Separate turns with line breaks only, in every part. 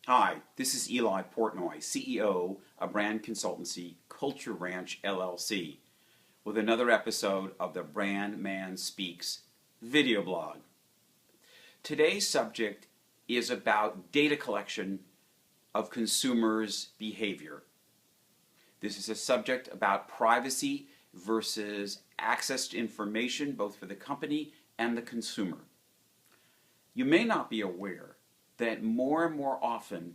Hi, this is Eli Portnoy, CEO of brand consultancy CultureRanch LLC, with another episode of the Brand Man Speaks video blog. Today's subject is about data collection of consumers' behavior. This is a subject about privacy versus access to information, both for the company and the consumer. You may not be aware that more and more often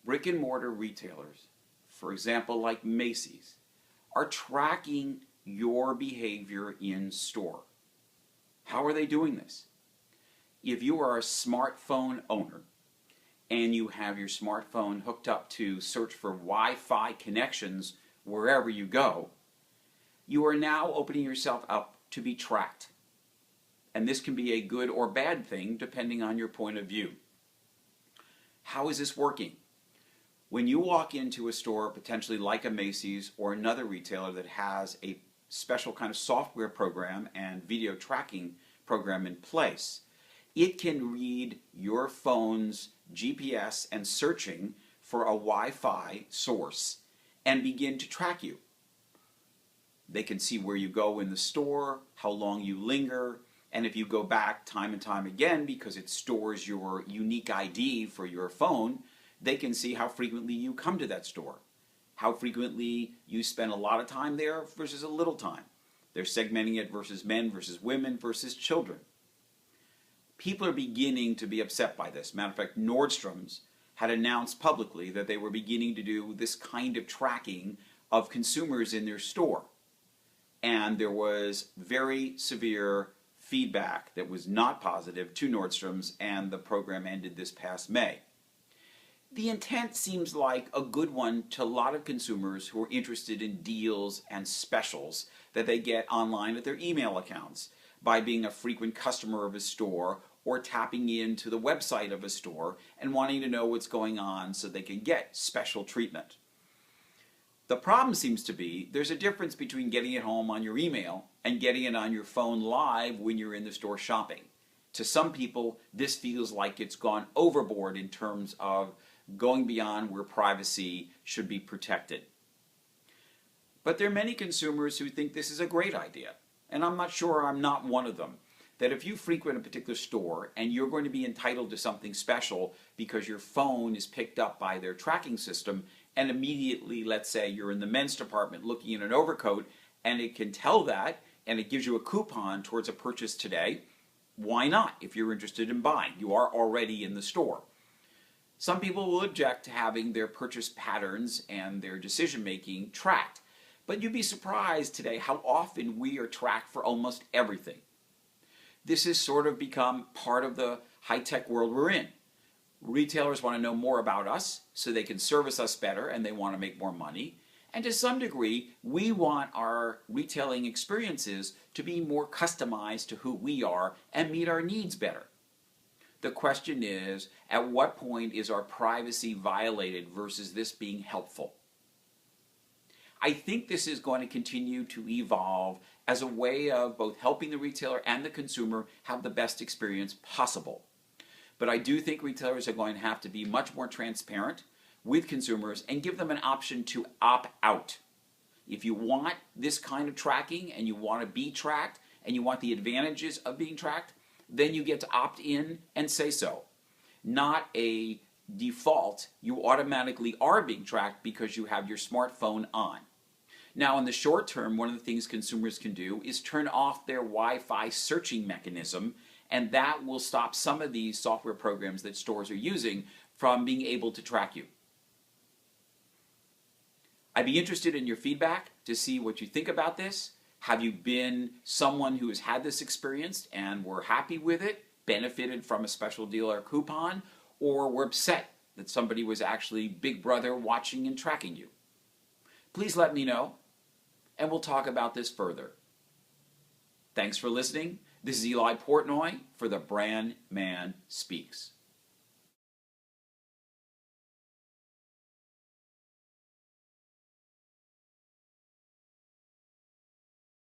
brick and mortar retailers, for example like Macy's, are tracking your behavior in store. How are they doing this? If you are a smartphone owner and you have your smartphone hooked up to search for Wi-Fi connections wherever you go, you are now opening yourself up to be tracked. And this can be a good or bad thing depending on your point of view. How is this working? When you walk into a store, potentially like a Macy's or another retailer that has a special kind of software program and video tracking program in place, it can read your phone's GPS and searching for a Wi-Fi source and begin to track you. They can see where you go in the store, how long you linger, and if you go back time and time again because it stores your unique ID for your phone, they can see how frequently you come to that store, how frequently you spend a lot of time there versus a little time. They're segmenting it versus men versus women versus children. People are beginning to be upset by this. Matter of fact, Nordstrom's had announced publicly that they were beginning to do this kind of tracking of consumers in their store. And there was very severe feedback that was not positive to Nordstrom's, and the program ended this past May. The intent seems like a good one to a lot of consumers who are interested in deals and specials that they get online at their email accounts by being a frequent customer of a store or tapping into the website of a store and wanting to know what's going on so they can get special treatment. The problem seems to be there's a difference between getting it home on your email and getting it on your phone live when you're in the store shopping. To some people, this feels like it's gone overboard in terms of going beyond where privacy should be protected. But there are many consumers who think this is a great idea, and I'm not sure I'm not one of them. That if you frequent a particular store and you're going to be entitled to something special because your phone is picked up by their tracking system, and immediately, let's say you're in the men's department looking at an overcoat and it can tell that and it gives you a coupon towards a purchase today, why not if you're interested in buying? You are already in the store. Some people will object to having their purchase patterns and their decision making tracked, but you'd be surprised today how often we are tracked for almost everything. This has sort of become part of the high-tech world we're in. Retailers want to know more about us so they can service us better and they want to make more money. And to some degree, we want our retailing experiences to be more customized to who we are and meet our needs better. The question is, at what point is our privacy violated versus this being helpful? I think this is going to continue to evolve as a way of both helping the retailer and the consumer have the best experience possible. But I do think retailers are going to have to be much more transparent with consumers and give them an option to opt out. If you want this kind of tracking and you want to be tracked and you want the advantages of being tracked, then you get to opt in and say so. Not a default, you automatically are being tracked because you have your smartphone on. Now in the short term, one of the things consumers can do is turn off their Wi-Fi searching mechanism, and that will stop some of these software programs that stores are using from being able to track you. I'd be interested in your feedback to see what you think about this. Have you been someone who has had this experience and were happy with it, benefited from a special deal or coupon, or were upset that somebody was actually Big Brother watching and tracking you? Please let me know, and we'll talk about this further. Thanks for listening. This is Eli Portnoy for the Brand Man Speaks.